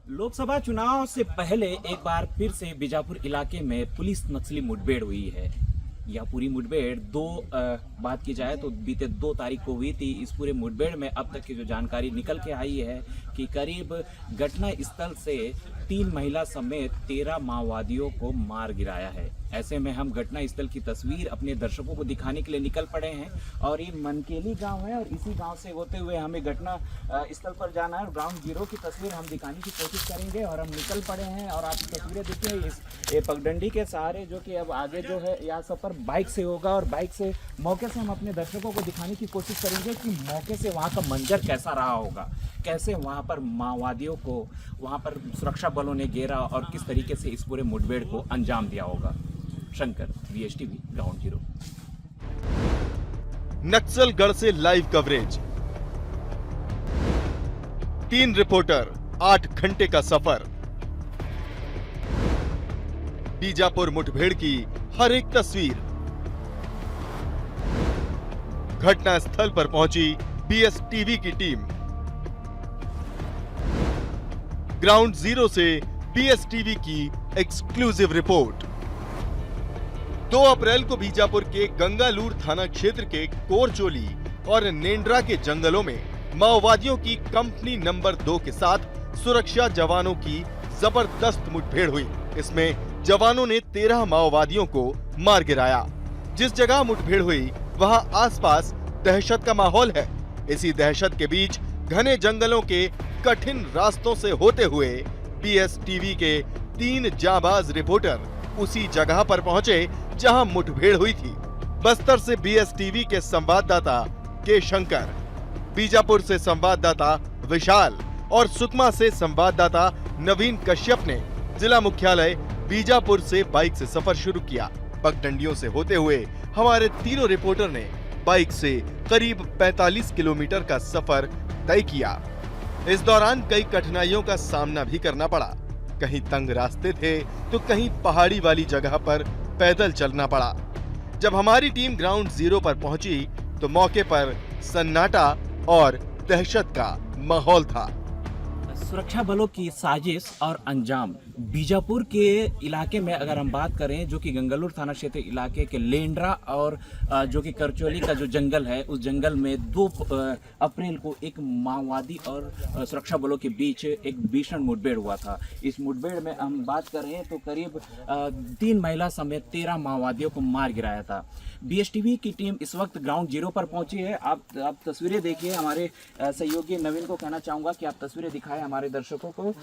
लोकसभा चुनाव से पहले एक बार फिर से बीजापुर इलाके में पुलिस नक्सली मुठभेड़ हुई है। यह पूरी मुठभेड़ बात की जाए तो बीते 2 तारीख को हुई थी। इस पूरे मुठभेड़ में अब तक की जो जानकारी निकल के आई है कि करीब घटना स्थल से 3 महिला समेत 13 माओवादियों को मार गिराया है। ऐसे में हम घटना स्थल की तस्वीर अपने दर्शकों को दिखाने के लिए निकल पड़े हैं और ये मनकेली गांव है और इसी गांव से होते हुए हमें घटना स्थल पर जाना है और ग्राउंड जीरो की तस्वीर हम दिखाने की कोशिश करेंगे और हम निकल पड़े हैं। और आप तस्वीरें देखिए इस पगडंडी के सहारे, जो कि अब आगे जो है यह सफ़र बाइक से होगा और बाइक से मौके से हम अपने दर्शकों को दिखाने की कोशिश करेंगे कि मौके से वहाँ का मंजर कैसा रहा होगा, कैसे वहाँ पर माओवादियों को वहाँ पर सुरक्षा बलों ने घेरा और किस तरीके से इस पूरे मुठभेड़ को अंजाम दिया होगा। Shankar, VSTV ground zero. Naxalgarh से लाइव कवरेज, 3 रिपोर्टर, 8 घंटे का सफर, बीजापुर मुठभेड़ की हर एक तस्वीर, घटना स्थल पर पहुंची BSTV की टीम, ग्राउंड जीरो से BSTV की एक्सक्लूसिव रिपोर्ट। 2 अप्रैल को बीजापुर के गंगालूर थाना क्षेत्र के कोरचोली और नेंड्रा के जंगलों में माओवादियों की कंपनी नंबर 2 के साथ सुरक्षा जवानों की जबरदस्त मुठभेड़ हुई। इसमें जवानों ने 13 माओवादियों को मार गिराया। जिस जगह मुठभेड़ हुई वहां आसपास दहशत का माहौल है। इसी दहशत के बीच घने जंगलों के कठिन रास्तों से होते हुए BSTV के 3 जांबाज रिपोर्टर उसी जगह पर पहुंचे जहां मुठभेड़ हुई थी। बस्तर से BSTV के संवाददाता के शंकर, बीजापुर से संवाददाता विशाल और सुकमा से संवाददाता नवीन कश्यप ने जिला मुख्यालय बीजापुर से बाइक से सफर शुरू किया। पगडंडियों से होते हुए हमारे तीनों रिपोर्टर ने बाइक से करीब 45 किलोमीटर का सफर तय किया। इस दौरान कई कठिनाइयों का सामना भी करना पड़ा। कहीं तंग रास्ते थे तो कहीं पहाड़ी वाली जगह पर पैदल चलना पड़ा। जब हमारी टीम ग्राउंड जीरो पर पहुंची तो मौके पर सन्नाटा और दहशत का माहौल था। सुरक्षा बलों की साजिश और अंजाम बीजापुर के इलाके में अगर हम बात करें, जो कि गंगालूर थाना क्षेत्र इलाके के लेंड्रा और जो कि करचोली का जो जंगल है, उस जंगल में 2 अप्रैल को एक माओवादी और सुरक्षा बलों के बीच एक भीषण मुठभेड़ हुआ था। इस मुठभेड़ में हम बात करें तो करीब 3 महिला समेत 13 माओवादियों को मार गिराया था। BSTV की टीम इस वक्त ग्राउंड जीरो पर पहुंची है। आप तस्वीरें देखिए। हमारे सहयोगी नवीन को कहना चाहूँगा कि आप तस्वीरें दिखाएं हमारे दर्शकों को।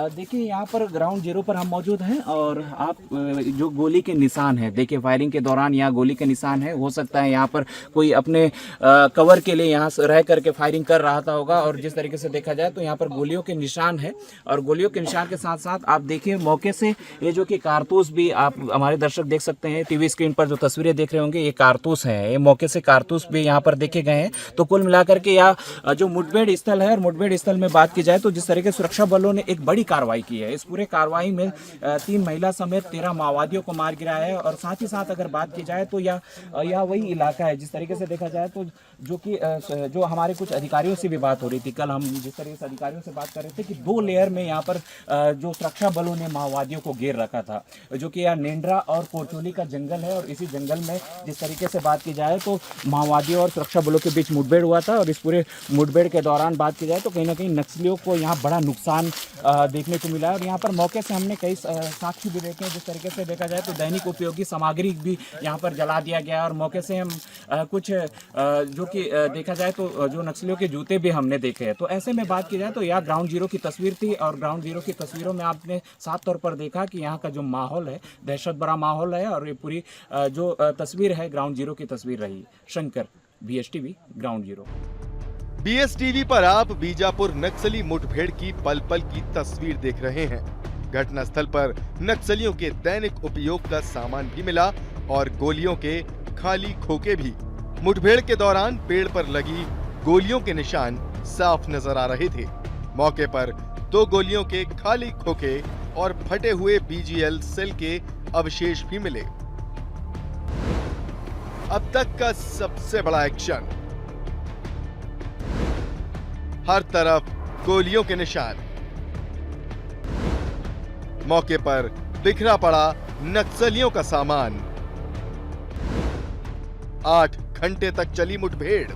देखिए यहाँ पर ग्राउंड जीरो पर हम मौजूद हैं और आप जो गोली के निशान है, देखिए फायरिंग के दौरान यहाँ गोली के निशान है। हो सकता है यहाँ पर कोई अपने कवर के लिए यहाँ रह करके फायरिंग कर रहा था होगा और जिस तरीके से देखा जाए तो यहाँ पर गोलियों के निशान है। और गोलियों के निशान के साथ साथ आप देखिए मौके से ये जो कि कारतूस भी आप हमारे दर्शक देख सकते हैं। TV स्क्रीन पर जो तस्वीरें देख रहे होंगे ये कारतूस है। ये मौके से कारतूस भी यहाँ पर देखे गए हैं। तो कुल मिलाकर के यह जो मुठभेड़ स्थल है और मुठभेड़ स्थल में बात की जाए तो जिस तरीके से सुरक्षा बलों ने एक बड़ी कार्रवाई की है, इस पूरे कार्रवाई में 3 महिला समेत 13 माओवादियों को मार गिराया है। और साथ ही साथ अगर बात की जाए तो यह वही इलाका है जिस तरीके से देखा जाए तो जो हमारे कुछ अधिकारियों से भी बात हो रही थी। कल हम जिस तरीके से अधिकारियों से बात कर रहे थे कि 2 लेयर में यहाँ पर जो सुरक्षा बलों ने माओवादियों को घेर रखा था, जो कि यह नेंड्रा और कोरचोली का जंगल है। और इसी जंगल में जिस तरीके से बात की जाए तो माओवादियों और सुरक्षा बलों के बीच मुठभेड़ हुआ था। और इस पूरे मुठभेड़ के दौरान बात की जाए तो कहीं ना कहीं नक्सलियों को यहाँ बड़ा नुकसान देखने को मिला है। और यहाँ पर मौके से हमने कई साक्ष्य भी देखे हैं। जिस तरीके से देखा जाए तो दैनिक उपयोगी सामग्री भी यहाँ पर जला दिया गया। और मौके से हम कुछ जो कि देखा जाए तो जो नक्सलियों के जूते भी हमने देखे हैं। तो ऐसे में बात की जाए तो यह ग्राउंड जीरो की तस्वीर थी और ग्राउंड जीरो की तस्वीरों में आपने साफ तौर पर देखा कि यहाँ का जो माहौल है दहशत भरा माहौल है। और ये पूरी जो तस्वीर है ग्राउंड जीरो की तस्वीर रही। Shankar, BSTV ground zero. BSTV पर आप बीजापुर नक्सली मुठभेड़ की पल पल की तस्वीर देख रहे हैं। घटना स्थल पर नक्सलियों के दैनिक उपयोग का सामान भी मिला और गोलियों के खाली खोखे भी। मुठभेड़ के दौरान पेड़ पर लगी गोलियों के निशान साफ नजर आ रहे थे। मौके पर 2 गोलियों के खाली खोखे और फटे हुए BGL सेल के अवशेष भी मिले। अब तक का सबसे बड़ा एक्शन, हर तरफ गोलियों के निशान, मौके पर बिखरा पड़ा नक्सलियों का सामान। 8 घंटे तक चली मुठभेड़।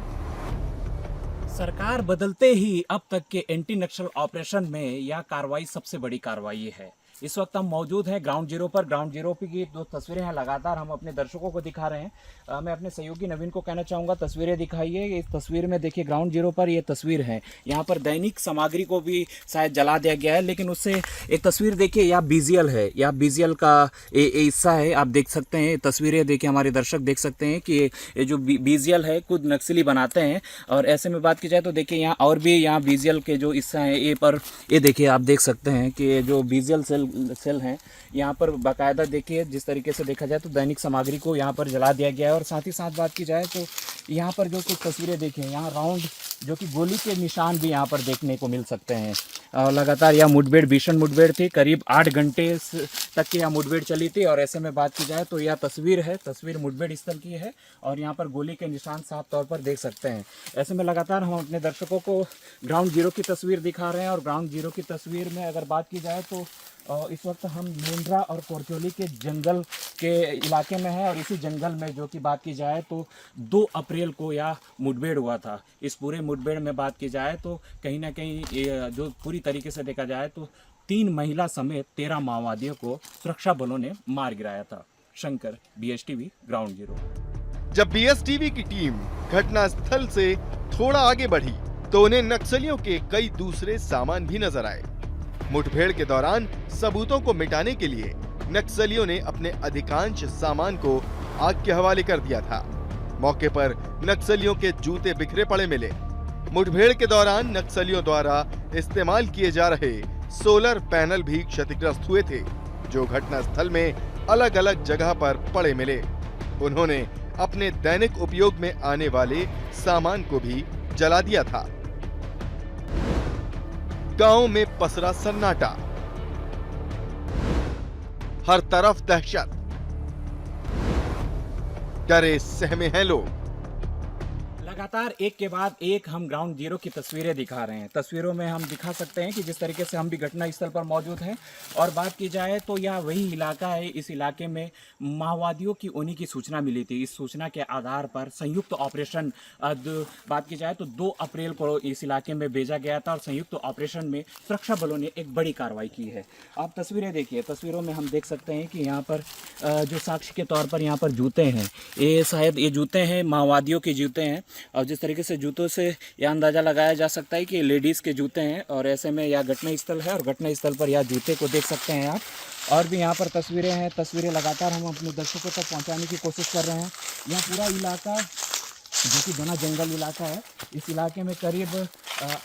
सरकार बदलते ही अब तक के एंटी नक्सल ऑपरेशन में यह कार्रवाई सबसे बड़ी कार्रवाई है। इस वक्त हम मौजूद हैं ग्राउंड जीरो पर। ग्राउंड जीरो की जो तस्वीरें हैं लगातार हम अपने दर्शकों को दिखा रहे हैं। मैं अपने सहयोगी नवीन को कहना चाहूँगा तस्वीरें दिखाइए। इस तस्वीर में देखिए ग्राउंड जीरो पर ये तस्वीर है। यहाँ पर दैनिक सामग्री को भी शायद जला दिया गया है, लेकिन उससे एक तस्वीर देखिए, यह बीजीएल है, यह बीजीएल का हिस्सा है। आप देख सकते हैं तस्वीरें, देखिए हमारे दर्शक देख सकते हैं कि ये जो बीजीएल है खुद नक्सली बनाते हैं। और ऐसे में बात की जाए तो देखिए यहाँ और भी यहाँ बीजीएल के जो हिस्सा है ये पर ये देखिए आप देख सकते हैं कि ये जो बीजीएल सेल हैं यहाँ पर बाकायदा देखिए जिस तरीके से देखा जाए तो दैनिक सामग्री को यहाँ पर जला दिया गया है। और साथ ही साथ बात की जाए तो यहाँ पर जो कुछ तस्वीरें देखिए, यहाँ राउंड जो कि गोली के निशान भी यहाँ पर देखने को मिल सकते हैं। और लगातार यह मुठभेड़ भीषण मुठभेड़ थी, करीब 8 घंटे तक की यह मुठभेड़ चली थी। और ऐसे में बात की जाए तो यह तस्वीर है, तस्वीर मुठभेड़ स्थल की है और यहाँ पर गोली के निशान साफ तौर पर देख सकते हैं। ऐसे में लगातार हम अपने दर्शकों को ग्राउंड जीरो की तस्वीर दिखा रहे हैं। और ग्राउंड जीरो की तस्वीर में अगर बात की जाए तो इस वक्त हम मेंढरा और कोरचोली के जंगल के इलाके में हैं। और इसी जंगल में जो कि बात की जाए तो 2 अप्रैल को यह मुठभेड़ हुआ था। इस पूरे मुठभेड़ में बात की जाए तो कहीं ना कहीं जो पूरी तरीके से देखा जाए तो 3 महिला समेत 13 माओवादियों को सुरक्षा बलों ने मार गिराया था। Shankar, BSTV ground zero. जब BSTV की टीम घटनास्थल से थोड़ा आगे बढ़ी तो उन्हें नक्सलियों के कई दूसरे सामान भी नजर आए। मुठभेड़ के दौरान सबूतों को मिटाने के लिए नक्सलियों ने अपने अधिकांश सामान को आग के हवाले कर दिया था। मौके पर नक्सलियों के जूते बिखरे पड़े मिले। मुठभेड़ के दौरान नक्सलियों द्वारा इस्तेमाल किए जा रहे सोलर पैनल भी क्षतिग्रस्त हुए थे, जो घटनास्थल में अलग अलग जगह पर पड़े मिले। उन्होंने अपने दैनिक उपयोग में आने वाले सामान को भी जला दिया था। गांव में पसरा सन्नाटा, हर तरफ दहशत, डरे सहमे हैं लोग। लगातार एक के बाद एक हम ग्राउंड जीरो की तस्वीरें दिखा रहे हैं। तस्वीरों में हम दिखा सकते हैं कि जिस तरीके से हम भी घटना स्थल पर मौजूद हैं। और बात की जाए तो यह वही इलाका है, इस इलाके में माओवादियों की होने की सूचना मिली थी। इस सूचना के आधार पर संयुक्त ऑपरेशन बात की जाए तो 2 अप्रैल को इस इलाके में भेजा गया था। और संयुक्त ऑपरेशन में सुरक्षा बलों ने एक बड़ी कार्रवाई की है। आप तस्वीरें देखिए, तस्वीरों में हम देख सकते हैं कि यहाँ पर जो साक्ष्य के तौर पर यहाँ पर जूते हैं, ये शायद ये जूते हैं माओवादियों के जूते हैं। और जिस तरीके से जूतों से यह अंदाज़ा लगाया जा सकता है कि लेडीज़ के जूते हैं। और ऐसे में यह घटना स्थल है और घटना स्थल पर यह जूते को देख सकते हैं आप। और भी यहाँ पर तस्वीरें हैं, तस्वीरें लगातार हम अपने दर्शकों तक पहुँचाने की कोशिश कर रहे हैं। यह पूरा इलाका जो कि घना जंगल इलाका है, इस इलाके में करीब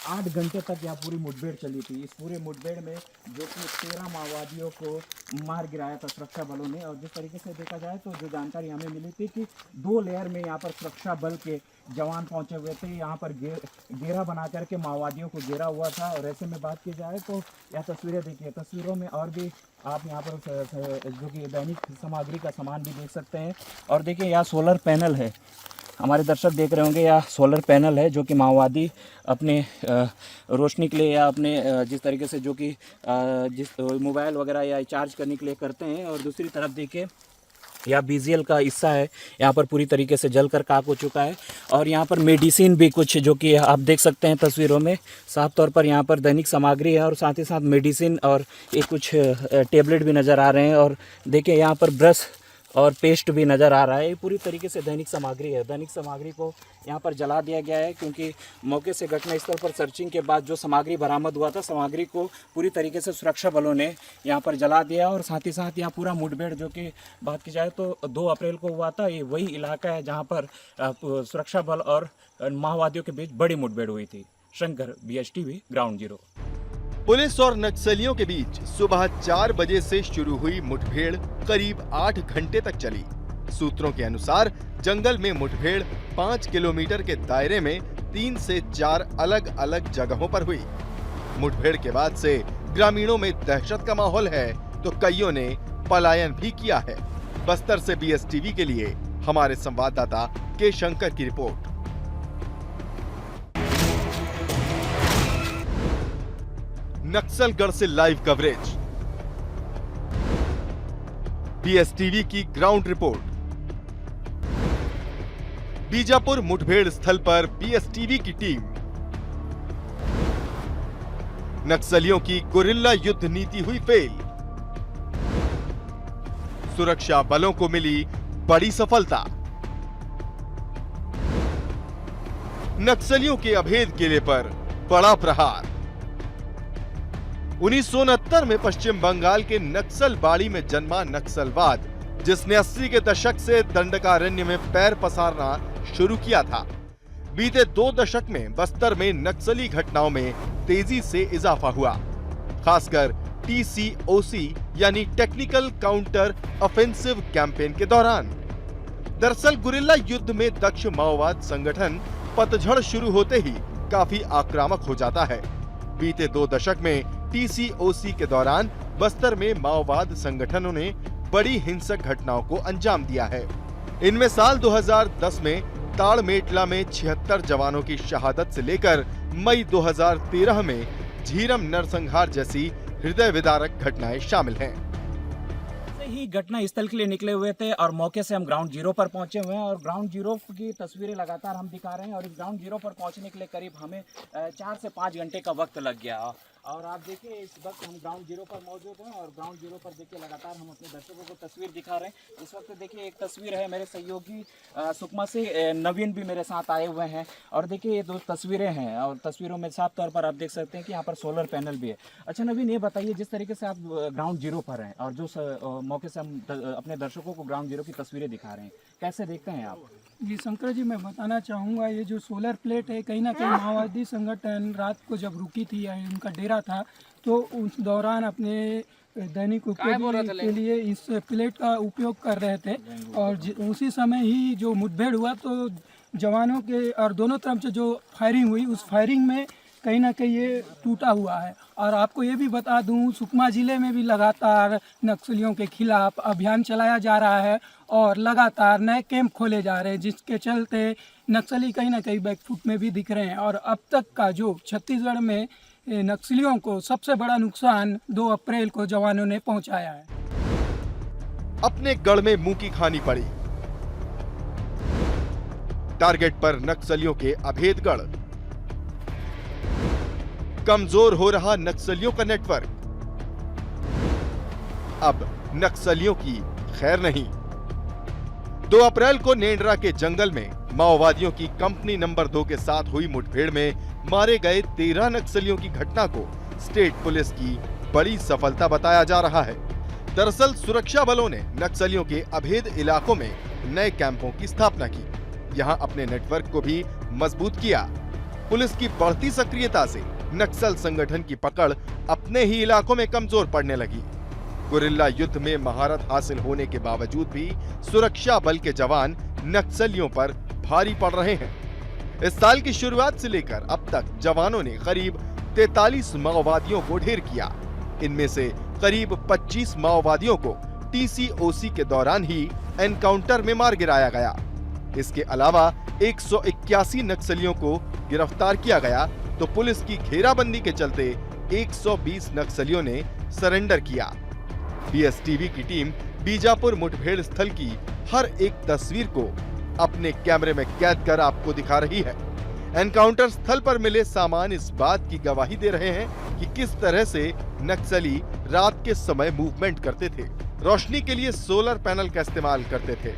8 घंटे तक यह पूरी मुठभेड़ चली थी। इस पूरे मुठभेड़ में जो कि 13 माओवादियों को मार गिराया था सुरक्षा बलों ने। और जिस तरीके से देखा जाए तो जो जानकारी हमें मिली थी कि 2 लेयर में यहाँ पर सुरक्षा बल के जवान पहुंचे हुए थे। यहाँ पर घेरा बना करके माओवादियों को घेरा हुआ था। और ऐसे में बात की जाए तो यह तस्वीरें देखिए, तस्वीरों में और भी आप यहाँ पर जो कि दैनिक सामग्री का सामान भी देख सकते हैं। और देखिए यहाँ सोलर पैनल है, हमारे दर्शक देख रहे होंगे, यह सोलर पैनल है जो कि माओवादी अपने रोशनी के लिए या अपने जिस तरीके से जो कि जिस मोबाइल वगैरह या चार्ज करने के लिए करते हैं। और दूसरी तरफ देखिए यह बीजीएल का हिस्सा है, यहाँ पर पूरी तरीके से जलकर खाक हो चुका है। और यहाँ पर मेडिसिन भी कुछ जो कि आप देख सकते हैं तस्वीरों में साफ तौर पर यहाँ पर दैनिक सामग्री है और साथ ही साथ मेडिसिन और एक कुछ टेबलेट भी नज़र आ रहे हैं। और देखिए यहाँ पर ब्रश और पेस्ट भी नज़र आ रहा है। ये पूरी तरीके से दैनिक सामग्री है। दैनिक सामग्री को यहाँ पर जला दिया गया है क्योंकि मौके से घटना स्थल पर सर्चिंग के बाद जो सामग्री बरामद हुआ था, सामग्री को पूरी तरीके से सुरक्षा बलों ने यहाँ पर जला दिया। और साथ ही साथ यहाँ पूरा मुठभेड़ जो कि बात की जाए तो 2 अप्रैल को हुआ था, ये वही इलाका है जहाँ पर सुरक्षा बल और माओवादियों के बीच बड़ी मुठभेड़ हुई थी। Shankar, BSTV ground zero. Police और नक्सलियों के बीच सुबह 4 बजे से शुरू हुई मुठभेड़ करीब 8 घंटे तक चली। सूत्रों के अनुसार जंगल में मुठभेड़ 5 किलोमीटर के दायरे में 3 से 4 अलग अलग जगहों पर हुई। मुठभेड़ के बाद से ग्रामीणों में दहशत का माहौल है तो कईयों ने पलायन भी किया है। बस्तर से BSTV के लिए हमारे संवाददाता के शंकर की रिपोर्ट। नक्सलगढ़ से लाइव कवरेज। बीएसटीवी की ग्राउंड रिपोर्ट। बीजापुर मुठभेड़ स्थल पर बीएसटीवी की टीम। नक्सलियों की गुरिल्ला युद्ध नीति हुई फेल। सुरक्षा बलों को मिली बड़ी सफलता। नक्सलियों के अभेद किले पर बड़ा प्रहार। 1969 में पश्चिम बंगाल के नक्सल बाड़ी में जन्मा नक्सलवाद, जिसने 80 के दशक से दंडकारण्य में पैर पसारना शुरू किया था, बीते 2 दशक में बस्तर में नक्सली घटनाओं में तेजी से इजाफा हुआ, खासकर TCOC यानी टेक्निकल काउंटर ऑफेंसिव कैंपेन के दौरान। दरअसल गुरिल्ला युद्ध में दक्ष माओवाद संगठन पतझड़ शुरू होते ही काफी आक्रामक हो जाता है। बीते 2 दशक में TCOC के दौरान बस्तर में माओवाद संगठनों ने बड़ी हिंसक घटनाओं को अंजाम दिया है। इनमें साल 2010 में ताड़मेटला में 76 जवानों की शहादत से लेकर मई 2013 में झीरम नरसंहार जैसी हृदय विदारक घटनाएं शामिल हैं। ही घटना स्थल के लिए निकले हुए थे और मौके से हम ग्राउंड जीरो पर पहुंचे हुए हैं और ग्राउंड जीरो की तस्वीरें लगातार हम दिखा रहे हैं। और इस ग्राउंड जीरो पर पहुंचने के लिए करीब हमें 4 से 5 घंटे का वक्त लग गया। और आप देखिए इस वक्त हम ग्राउंड जीरो पर मौजूद हैं और ग्राउंड जीरो पर देखिए लगातार हम अपने दर्शकों को तस्वीर दिखा रहे हैं। इस वक्त देखिए एक तस्वीर है मेरे सहयोगी सुकमा से नवीन भी मेरे साथ आए हुए हैं और देखिए ये 2 तस्वीरें हैं और तस्वीरों में साफ तौर पर आप देख सकते हैं कि यहाँ पर सोलर पैनल भी है। अच्छा नवीन, ये बताइए जिस तरीके से आप ग्राउंड जीरो पर हैं और जो मौके से हम अपने दर्शकों को ग्राउंड जीरो की तस्वीरें दिखा रहे हैं, कैसे देखते हैं आप? जी शंकर जी, मैं बताना चाहूँगा ये जो सोलर प्लेट है, कहीं ना कहीं माओवादी संगठन रात को जब रुकी थी या उनका डेरा था, तो उस दौरान अपने दैनिक उपयोग के लिए इस प्लेट का उपयोग कर रहे थे। और उसी समय ही जो मुठभेड़ हुआ तो जवानों के और दोनों तरफ से जो फायरिंग हुई, उस फायरिंग में कहीं ना कहीं ये टूटा हुआ है। और आपको ये भी बता दूं, सुकमा जिले में भी लगातार नक्सलियों के खिलाफ अभियान चलाया जा रहा है और लगातार नए कैंप खोले जा रहे हैं, जिसके चलते नक्सली कहीं ना कहीं बैकफुट में भी दिख रहे हैं। और अब तक का जो छत्तीसगढ़ में नक्सलियों को सबसे बड़ा नुकसान 2 अप्रैल को जवानों ने पहुंचाया है। अपने गढ़ में मुंह की खानी पड़ी। टारगेट पर नक्सलियों के अभेद गढ़। कमजोर हो रहा नक्सलियों का नेटवर्क। अब नक्सलियों की खैर नहीं। 2 अप्रैल को नेंडरा के जंगल में माओवादियों की कंपनी नंबर 2 के साथ हुई मुठभेड़ में मारे गए 13 नक्सलियों की घटना को स्टेट पुलिस की बड़ी सफलता बताया जा रहा है। दरअसल सुरक्षा बलों ने नक्सलियों के अभेद इलाकों में नए कैंपों की स्थापना की, यहां अपने नेटवर्क को भी मजबूत किया। पुलिस की बढ़ती सक्रियता से नक्सल संगठन की पकड़ अपने ही इलाकों में कमजोर पड़ने लगी। गुरिल्ला युद्ध में महारत हासिल होने के बावजूद भी सुरक्षा बल के जवान नक्सलियों पर भारी पड़ रहे हैं। इस साल की शुरुआत से लेकर अब तक जवानों ने करीब 43 माओवादियों को ढेर किया। इनमें से करीब 25 माओवादियों को TCOC के दौरान ही एनकाउंटर में मार गिराया गया। इसके अलावा 181 नक्सलियों को गिरफ्तार किया गया, तो पुलिस की घेराबंदी के चलते 120 नक्सलियों ने सरेंडर किया। बीएसटीवी की टीम बीजापुर मुठभेड़ स्थल की हर एक तस्वीर को अपने कैमरे में कैद कर आपको दिखा रही है। एनकाउंटर स्थल पर मिले सामान इस बात की गवाही दे रहे हैं कि किस तरह से नक्सली रात के समय मूवमेंट करते थे, रोशनी के लिए सोलर पैनल का इस्तेमाल करते थे।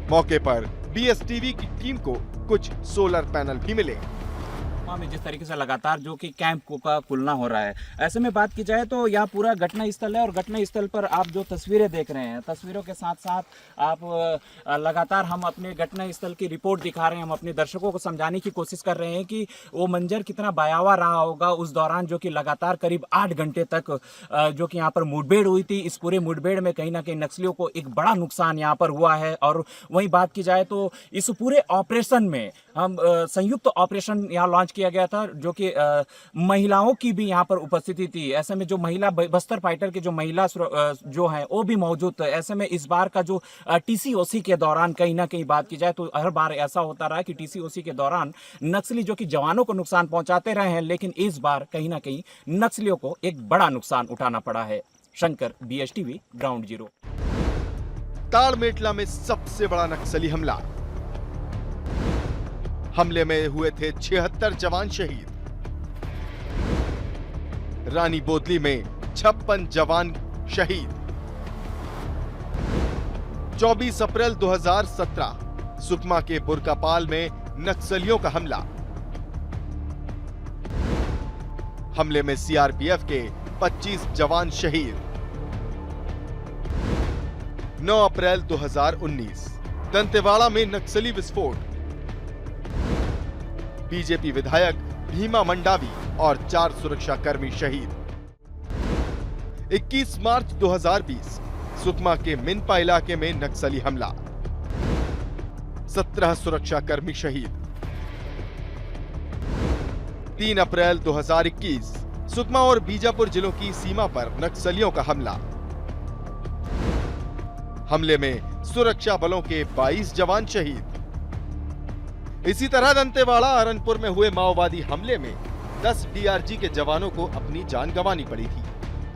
मौके पर बीएसटीवी की टीम को कुछ सोलर पैनल भी मिले। में जिस तरीके से लगातार जो कि कैंप का खुलना हो रहा है, ऐसे में बात की जाए तो यह पूरा घटना स्थल है और घटना स्थल पर आप जो तस्वीरें देख रहे हैं, तस्वीरों के साथ साथ आप लगातार हम अपने घटना स्थल की रिपोर्ट दिखा रहे हैं। हम अपने दर्शकों को समझाने की कोशिश कर रहे हैं कि वो मंजर कितना भयावह रहा होगा उस दौरान, जो कि लगातार करीब 8 घंटे तक जो कि यहाँ पर मुठभेड़ हुई थी। इस पूरे मुठभेड़ में कहीं ना कहीं नक्सलियों को एक बड़ा नुकसान यहाँ पर हुआ है। और वहीं बात की जाए तो इस पूरे ऑपरेशन में हम संयुक्त ऑपरेशन यहाँ लॉन्च किया गया था, जो कि महिलाओं की भी यहाँ पर उपस्थिति थी। ऐसे में जो महिला बस्तर फाइटर के जो महिला जो हैं वो भी मौजूद थे। ऐसे में इस बार का जो TCOC के दौरान कहीं ना कहीं बात की जाए तो हर बार ऐसा होता रहा कि TCOC के दौरान नक्सली जो कि जवानों को नुकसान पहुंचाते रहे हैं, लेकिन इस बार कहीं ना कहीं नक्सलियों को एक बड़ा नुकसान उठाना पड़ा है। Shankar, BSTV, ground zero. Tadmetla में सबसे बड़ा नक्सली हमला। हमले में हुए थे 76 जवान शहीद। रानी बोदली में 56 जवान शहीद। 24 अप्रैल 2017 सुकमा के बुरकापाल में नक्सलियों का हमला। हमले में सीआरपीएफ के 25 जवान शहीद। 9 अप्रैल 2019 दंतेवाड़ा में नक्सली विस्फोट। बीजेपी विधायक भीमा मंडावी और 4 सुरक्षाकर्मी शहीद। 21 मार्च 2020 सुकमा के मिनपा इलाके में नक्सली हमला। 17 सुरक्षाकर्मी शहीद। 3 अप्रैल 2021 सुकमा और बीजापुर जिलों की सीमा पर नक्सलियों का हमला। हमले में सुरक्षा बलों के 22 जवान शहीद। इसी तरह दंतेवाड़ा अरनपुर में हुए माओवादी हमले में 10 डीआरजी के जवानों को अपनी जान गंवानी पड़ी थी।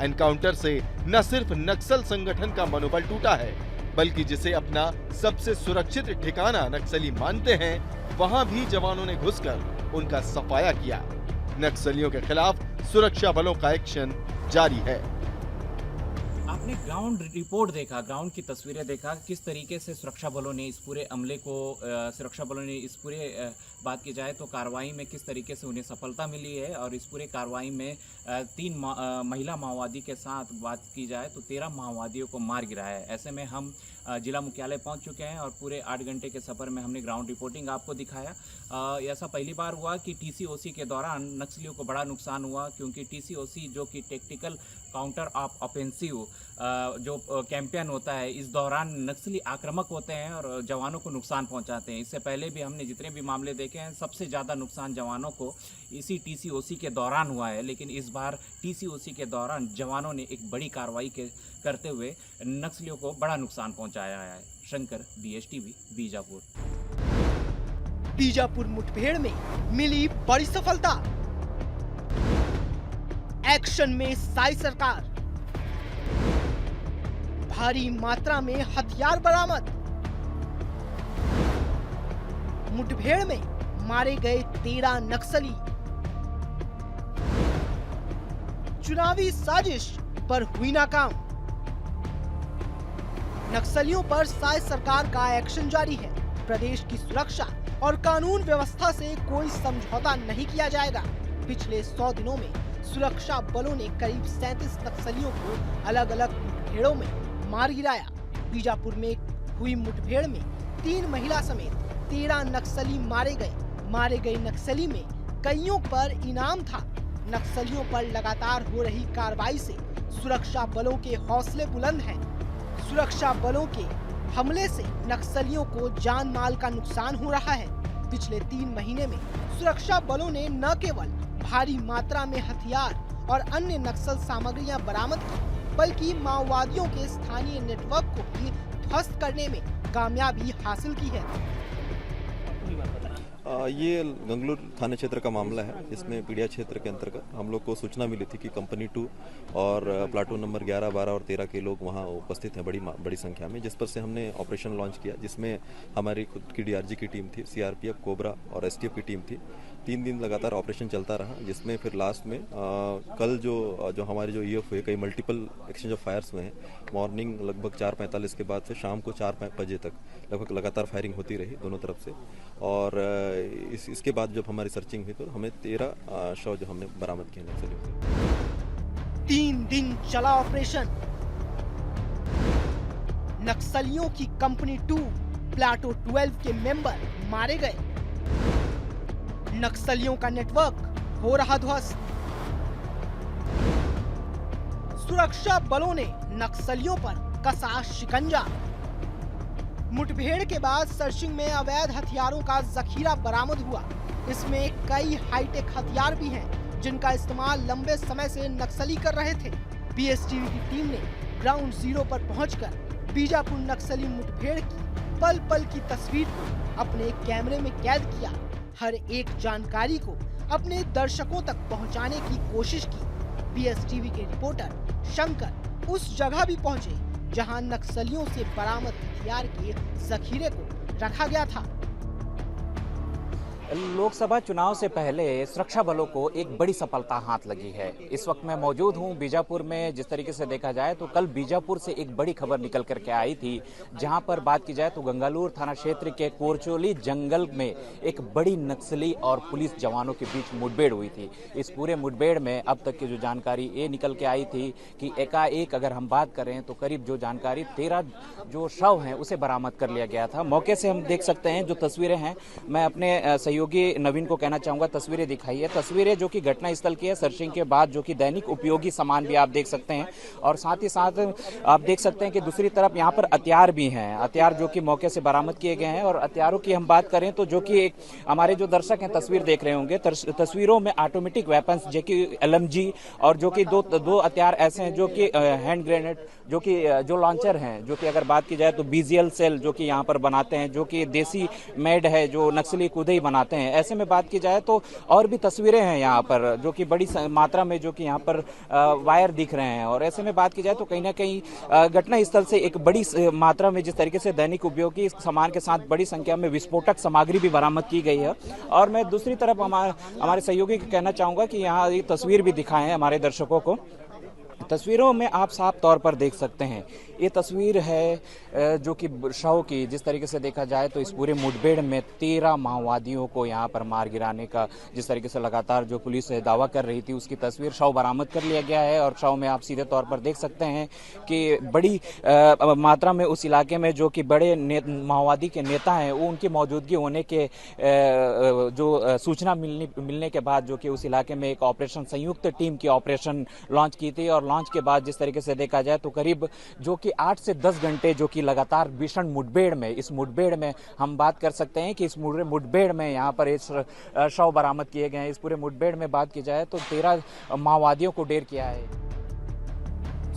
एनकाउंटर से न सिर्फ नक्सल संगठन का मनोबल टूटा है, बल्कि जिसे अपना सबसे सुरक्षित ठिकाना नक्सली मानते हैं, वहां भी जवानों ने घुसकर उनका सफाया किया। नक्सलियों के खिलाफ सुरक्षा बलों का एक्शन जारी है। आपने ग्राउंड रिपोर्ट देखा, ग्राउंड की तस्वीरें देखा, किस तरीके से सुरक्षा बलों ने इस पूरे अमले को बात की जाए तो कार्रवाई में किस तरीके से उन्हें सफलता मिली है, और इस पूरे कार्रवाई में 3 महिला माओवादी के साथ बात की जाए तो 13 माओवादियों को मार गिराया है। ऐसे में हम जिला मुख्यालय पहुंच चुके हैं और पूरे 8 घंटे के सफर में हमने ग्राउंड रिपोर्टिंग आपको दिखाया। ऐसा पहली बार हुआ कि टीसीओसी के दौरान नक्सलियों को बड़ा नुकसान हुआ, क्योंकि टीसीओसी जो कि टेक्टिकल काउंटर ऑफ ऑफेंसिव जो कैंपेन होता है, इस दौरान नक्सली आक्रामक होते हैं और जवानों को नुकसान पहुंचाते हैं। इससे पहले भी हमने जितने भी मामले देखे हैं, सबसे ज़्यादा नुकसान जवानों को इसी टीसीओसी के दौरान हुआ है। लेकिन इस बार टीसीओसी के दौरान जवानों ने एक बड़ी कार्रवाई करते हुए नक्सलियों को बड़ा नुकसान पहुंचाया है। शंकर, BSTV, बीजापुर। बीजापुर मुठभेड़ में मिली बड़ी सफलता। एक्शन में साई सरकार। भारी मात्रा में हथियार बरामद। मुठभेड़ में मारे गए 13 नक्सली। चुनावी साजिश पर हुई नाकाम। नक्सलियों पर साई सरकार का एक्शन जारी है। प्रदेश की सुरक्षा और कानून व्यवस्था से कोई समझौता नहीं किया जाएगा। पिछले 100 दिनों में सुरक्षा बलों ने करीब 37 नक्सलियों को अलग अलग मुठभेड़ों में मार गिराया। बीजापुर में हुई मुठभेड़ में 3 महिला समेत 13 नक्सली मारे गए। मारे गए नक्सली में कईयों पर इनाम था। नक्सलियों पर लगातार हो रही कार्रवाई से सुरक्षा बलों के हौसले बुलंद हैं। सुरक्षा बलों के हमले से नक्सलियों को जान माल का नुकसान हो रहा है। पिछले 3 महीने में सुरक्षा बलों ने न केवल भारी मात्रा में हथियार और अन्य नक्सल सामग्रियां बरामद की, बल्कि माओवादियों के स्थानीय नेटवर्क को भी ध्वस्त करने में कामयाबी हासिल की है। ये गंगलूर थाना क्षेत्र का मामला है। इसमें पीड़िया क्षेत्र के अंतर्गत हम लोग को सूचना मिली थी कि कंपनी 2 और प्लाटून नंबर 11, 12 और 13 के लोग वहां उपस्थित हैं बड़ी संख्या में, जिस पर से हमने ऑपरेशन लॉन्च किया, जिसमें हमारी खुद की डीआरजी की टीम थी, सीआरपीएफ, कोबरा और एसटीएफ की टीम थी। 3 दिन लगातार ऑपरेशन चलता रहा, जिसमें फिर लास्ट में कल जो हमारे जो ईएफ हुए, कई मल्टीपल एक्सचेंज ऑफ फायर्स हुए हैं। मॉर्निंग लगभग 4:45 के बाद से शाम को 4 बजे तक लगभग लगातार फायरिंग होती रही दोनों तरफ से। और इसके बाद जब हमारी सर्चिंग हुई तो हमें 13 शव जो हमने बरामद किए नक्सलियों से। 3 दिन चला ऑपरेशन। नक्सलियों की कंपनी 2 प्लाटो 12 के मेंबर मारे गए। नक्सलियों का नेटवर्क हो रहा ध्वस्त। सुरक्षा बलों ने नक्सलियों पर कसा शिकंजा। मुठभेड़ के बाद सर्चिंग में अवैध हथियारों का जखीरा बरामद हुआ। इसमें कई हाईटेक हथियार भी हैं, जिनका इस्तेमाल लंबे समय से नक्सली कर रहे थे। BSTV की टीम ने ग्राउंड जीरो पर पहुंचकर बीजापुर नक्सली मुठभेड़ की पल पल की तस्वीर को अपने कैमरे में कैद किया। हर एक जानकारी को अपने दर्शकों तक पहुंचाने की कोशिश की। BSTV के रिपोर्टर शंकर उस जगह भी पहुंचे जहां नक्सलियों से बरामद हथियार के जखीरे को रखा गया था। लोकसभा चुनाव से पहले सुरक्षा बलों को एक बड़ी सफलता हाथ लगी है। इस वक्त मैं मौजूद हूं बीजापुर में। जिस तरीके से देखा जाए तो कल बीजापुर से एक बड़ी खबर निकल करके आई थी, जहां पर बात की जाए तो गंगालूर थाना क्षेत्र के कोरचोली जंगल में एक बड़ी नक्सली और पुलिस जवानों के बीच मुठभेड़ हुई थी। इस पूरे मुठभेड़ में अब तक की जो जानकारी ये निकल के आई थी कि एकाएक अगर हम बात करें तो करीब जो जानकारी 13 जो शव हैं उसे बरामद कर लिया गया था। मौके से हम देख सकते हैं जो तस्वीरें हैं, मैं अपने सहयोगी नवीन को कहना चाहूंगा तस्वीरें दिखाइए। तस्वीरें जो कि घटना स्थल की है, सर्चिंग के बाद जो कि दैनिक उपयोगी सामान भी आप देख सकते हैं और साथ ही साथ आप देख सकते हैं कि दूसरी तरफ यहाँ पर हथियार भी हैं, हथियार जो कि मौके से बरामद किए गए हैं। और हथियारों की हम बात करें तो जो कि एक हमारे जो दर्शक हैं तस्वीर देख रहे होंगे, तस्वीरों में ऑटोमेटिक वेपन्स जो कि LMG और जो कि दो हथियार ऐसे हैं जो कि हैंड ग्रेनेड जो कि जो लॉन्चर हैं, जो कि अगर बात की जाए तो BGL सेल जो कि यहाँ पर बनाते हैं, जो कि देसी मेड है, जो नक्सली खुद ही बनाते हैं। ऐसे में बात की जाए तो और भी तस्वीरें हैं यहाँ पर जो कि बड़ी मात्रा में जो कि यहाँ पर वायर दिख रहे हैं। और ऐसे में बात की जाए तो कहीं ना कहीं घटना स्थल से एक बड़ी मात्रा में जिस तरीके से दैनिक उपयोगी सामान के साथ बड़ी संख्या में विस्फोटक सामग्री भी बरामद की गई है। और मैं दूसरी तरफ हमारे सहयोगी को कहना चाहूँगा कि यहाँ ये तस्वीर भी दिखाएं हमारे दर्शकों को। तस्वीरों में आप साफ तौर पर देख सकते हैं, ये तस्वीर है जो कि शव की। जिस तरीके से देखा जाए तो इस पूरे मुठभेड़ में 13 माओवादियों को यहाँ पर मार गिराने का जिस तरीके से लगातार जो पुलिस दावा कर रही थी उसकी तस्वीर शव बरामद कर लिया गया है। और शव में आप सीधे तौर पर देख सकते हैं कि बड़ी मात्रा में उस इलाके में जो कि बड़े माओवादी के नेता हैं वो उनकी मौजूदगी होने के जो सूचना मिलने के बाद जो कि उस इलाके में एक ऑपरेशन संयुक्त टीम की ऑपरेशन लॉन्च की थी। और लॉन्च के बाद जिस तरीके से देखा जाए तो करीब जो कि 8 से 10 घंटे जो कि लगातार भीषण मुठभेड़ में, इस मुठभेड़ में हम बात कर सकते हैं कि इस मुठभेड़ में यहाँ पर इस शव बरामद किए गए हैं। इस पूरे मुठभेड़ में बात की जाए तो 13 माओवादियों को ढेर किया है।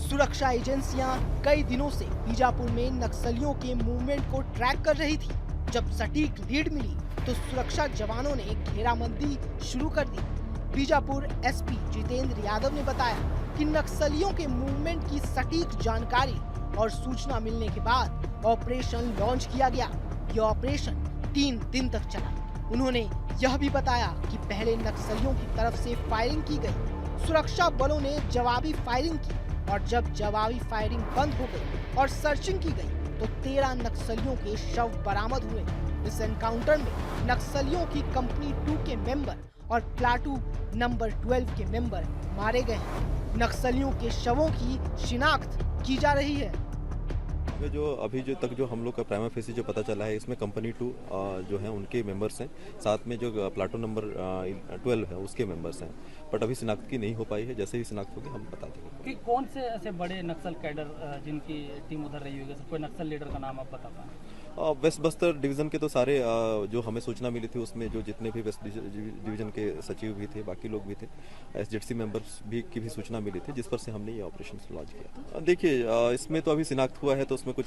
सुरक्षा एजेंसियां कई दिनों से बीजापुर में नक्सलियों के मूवमेंट को ट्रैक कर रही थी। जब सटीक लीड मिली तो सुरक्षा जवानों ने घेराबंदी शुरू कर दी। बीजापुर SP जितेंद्र यादव ने बताया कि नक्सलियों के मूवमेंट की सटीक जानकारी और सूचना मिलने के बाद ऑपरेशन लॉन्च किया गया। यह ऑपरेशन 3 दिन तक चला। उन्होंने यह भी बताया कि पहले नक्सलियों की तरफ से फायरिंग की गई, सुरक्षा बलों ने जवाबी फायरिंग की और जब जवाबी फायरिंग बंद हो गई और सर्चिंग की गई तो 13 नक्सलियों के शव बरामद हुए। इस एनकाउंटर में नक्सलियों की कंपनी 2 के मेंबर और प्लाटून नंबर 12 के मेंबर मारे गए हैं। नक्सलियों के शवों की शिनाख्त की जा रही है। जो अभी जो तक जो हम लोग का प्राइमा फेसी जो पता चला है, इसमें कंपनी 2 जो है उनके मेंबर्स हैं, साथ में जो प्लाटून नंबर 12 है उसके मेंबर्स हैं। बट अभी शिनाख्त की नहीं हो पाई है, जैसे ही शिनाख्त होगी हम बता देंगे कि कौन से ऐसे बड़े नक्सल कैडर जिनकी टीम उधर रही होगी, कोई नक्सल लीडर का नाम आप बता पाएं? वेस्ट बस्तर डिवीज़न के तो सारे जो हमें सूचना मिली थी उसमें जो जितने भी वेस्ट डिवीज़न के सचिव भी थे, बाकी लोग भी थे, SZC मेंबर्स भी की भी सूचना मिली थी, जिस पर से हमने ये ऑपरेशन लॉन्च किया। देखिए इसमें तो अभी शिनाख्त हुआ है तो उसमें कुछ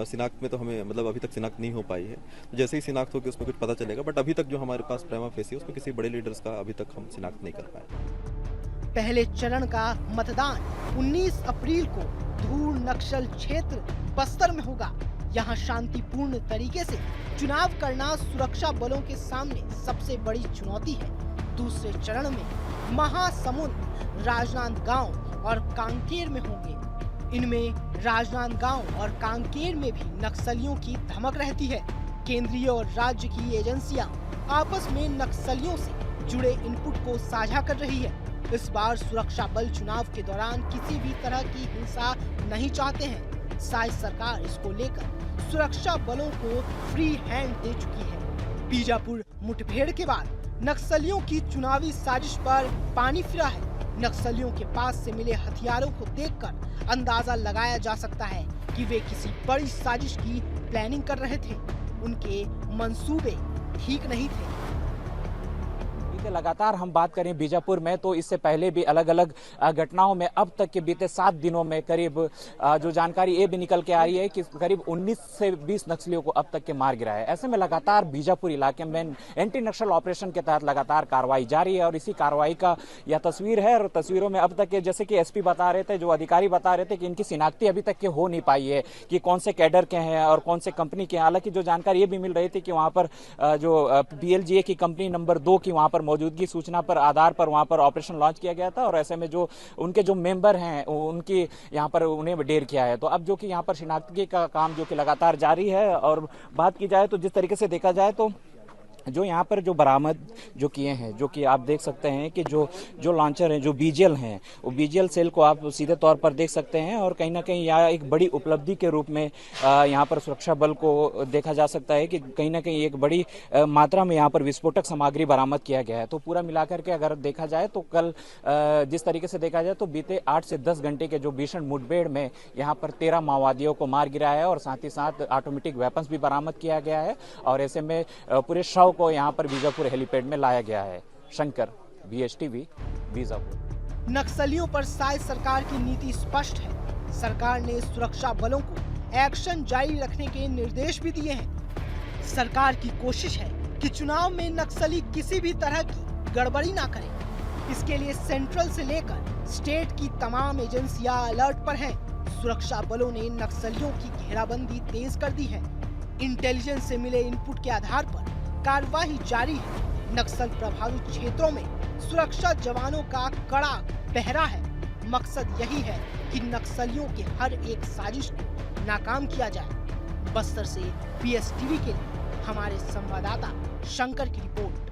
शिनाख्त में तो हमें मतलब अभी तक शिनाख्त नहीं हो पाई है। तो जैसे ही शिनाख्त होगी उसमें कुछ पता चलेगा। बट अभी तक जो हमारे पास प्राइमा फेसी है उसमें किसी बड़े लीडर्स का अभी तक हम शिनाख्त नहीं कर पाए। पहले चरण का मतदान 19 अप्रैल को धूर नक्सल क्षेत्र बस्तर में होगा। यहाँ शांतिपूर्ण तरीके से चुनाव करना सुरक्षा बलों के सामने सबसे बड़ी चुनौती है। दूसरे चरण में महासमुंद, राजनांदगांव और कांकेर में होंगे। इनमें राजनांदगांव और कांकेर में भी नक्सलियों की धमक रहती है। केंद्रीय और राज्य की एजेंसियां आपस में नक्सलियों से जुड़े इनपुट को साझा कर रही है। इस बार सुरक्षा बल चुनाव के दौरान किसी भी तरह की हिंसा नहीं चाहते हैं। साई सरकार इसको लेकर सुरक्षा बलों को फ्री हैंड दे चुकी है। बीजापुर मुठभेड़ के बाद नक्सलियों की चुनावी साजिश पर पानी फिरा है। नक्सलियों के पास से मिले हथियारों को देखकर अंदाजा लगाया जा सकता है कि वे किसी बड़ी साजिश की प्लानिंग कर रहे थे। उनके मंसूबे ठीक नहीं थे। बीते लगातार हम बात करें बीजापुर में तो इससे पहले भी अलग अलग घटनाओं में अब तक के बीते 7 दिनों में करीब जो जानकारी ये भी निकल के आ रही है कि करीब 19 से 20 नक्सलियों को अब तक के मार गिरा है। ऐसे में लगातार बीजापुर इलाके में एंटी नक्सल ऑपरेशन के तहत लगातार कार्रवाई जारी है और इसी कार्रवाई का यह तस्वीर है। और तस्वीरों में अब तक के जैसे कि एसपी बता रहे थे, जो अधिकारी बता रहे थे कि इनकी शिनाख्ती अभी तक के हो नहीं पाई है कि कौन से कैडर के हैं और कौन से कंपनी के हैं। हालांकि जो जानकारी ये भी मिल रही थी कि वहां पर जो PLGA की कंपनी नंबर 2 की वहां पर मौजूदगी सूचना पर आधार पर वहां पर ऑपरेशन लॉन्च किया गया था और ऐसे में जो उनके जो मेंबर हैं उनकी यहां पर उन्हें ढेर किया है। तो अब जो कि यहां पर शिनाख्ती का काम जो कि लगातार जारी है। और बात की जाए तो जिस तरीके से देखा जाए तो जो यहाँ पर जो बरामद जो किए हैं, जो कि आप देख सकते हैं कि जो लॉन्चर हैं, जो BGL हैं, वो BGL सेल को आप सीधे तौर पर देख सकते हैं और कहीं ना कहीं यह एक बड़ी उपलब्धि के रूप में यहाँ पर सुरक्षा बल को देखा जा सकता है कि कहीं ना कहीं एक बड़ी मात्रा में यहाँ पर विस्फोटक सामग्री बरामद किया गया है। तो पूरा मिलाकर के अगर देखा जाए तो कल जिस तरीके से देखा जाए तो बीते 8 से 10 घंटे के जो भीषण मुठभेड़ में यहाँ पर 13 माओवादियों को मार गिराया है और साथ ही साथ ऑटोमेटिक वेपन्स भी बरामद किया गया है और ऐसे में पूरे शव को यहाँ पर बीजापुर हेलीपैड में लाया गया है। शंकर, BHTV, बीजापुर। नक्सलियों पर शायद सरकार की नीति स्पष्ट है। सरकार ने सुरक्षा बलों को एक्शन जारी रखने के निर्देश भी दिए हैं। सरकार की कोशिश है कि चुनाव में नक्सली किसी भी तरह की गड़बड़ी ना करें। इसके लिए सेंट्रल से लेकर स्टेट की तमाम एजेंसियां अलर्ट पर हैं। सुरक्षा बलों ने नक्सलियों की घेराबंदी तेज कर दी है। इंटेलिजेंस से मिले इनपुट के आधार पर कार्रवाई जारी है। नक्सल प्रभावित क्षेत्रों में सुरक्षा जवानों का कड़ा पहरा है। मकसद यही है कि नक्सलियों के हर एक साजिश को नाकाम किया जाए। बस्तर से PSTV के लिए हमारे संवाददाता शंकर की रिपोर्ट।